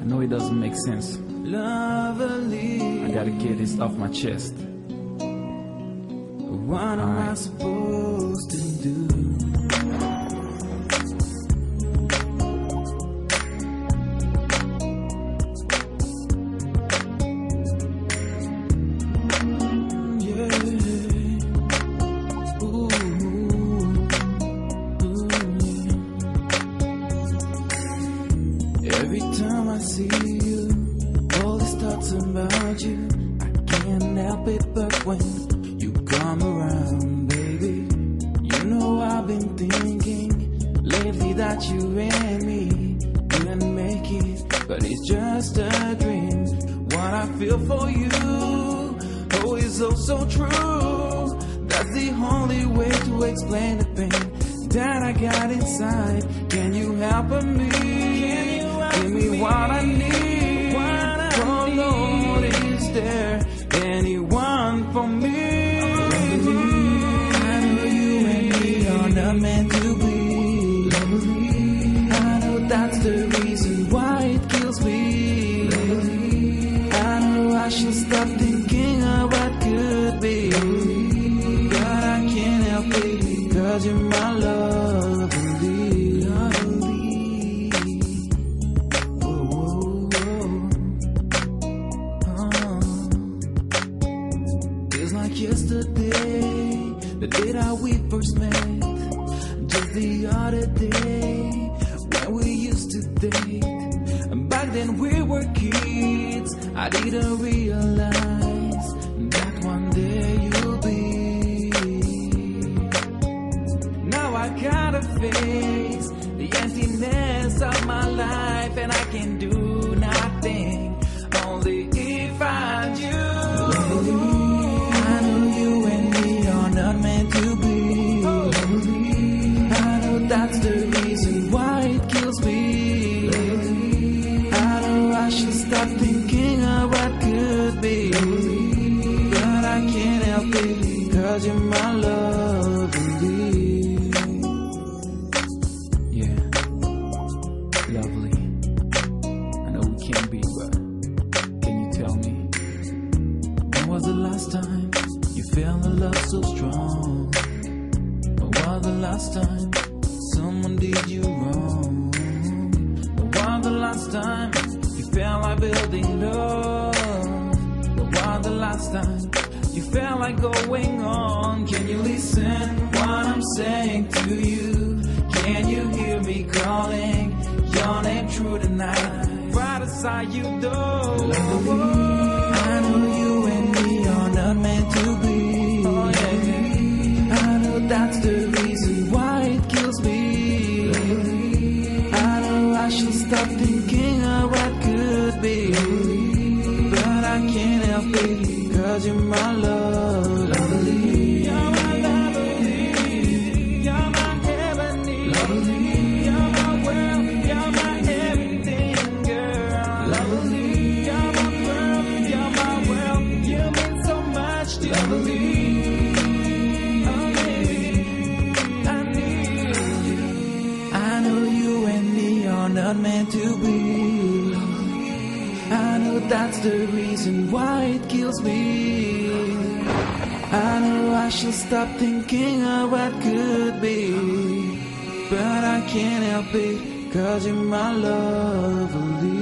I know it doesn't make sense. I gotta get this off my chest. What am I supposed to do? Every time I see you, all these thoughts about you, I can't help it but when you come around, baby. You know I've been thinking lately that you and me couldn't make it, but it's just a dream. What I feel for you, oh, is oh so true. That's the only way to explain the pain that I got inside. Can you help me? Give me what I need. Oh Lord, is there anyone for me? I know you and me are not meant to be. I know that's the reason why it kills me. I know I should stop thinking of what could be, but I can't help it, 'cause you're my lovely. Yesterday, the day that we first met, just the other day when we used to date. And back then we were kids, I didn't realize that one day you'll be. Now I gotta face the emptiness of my life, and I can do nothing, only if I do. Not meant to be. I know that's the reason why it kills me. I know I should stop thinking of what could be, but I can't help it, 'cause you're my lovely. Yeah, lovely. I know we can't be, but can you tell me, when was the last time you felt a love so strong? When was the last time someone did you wrong? When was the last time you felt like building love? When was the last time you felt like going on? Can you listen what I'm saying to you? Can you hear me calling your name through the night? Right aside you though. I know you and me are not meant to be. I know that's the reason why it kills me. I know I should stop thinking of what could be, but I can't help it, 'cause you're my lovely. You're my lovely. You're my heavenly. Lovely. You're my world. You're my everything, girl. Lovely. You're my world. You're my world. You mean so much to me. Not meant to be. I know that's the reason why it kills me. I know I should stop thinking of what could be, but I can't help it, 'cause you're my lovely.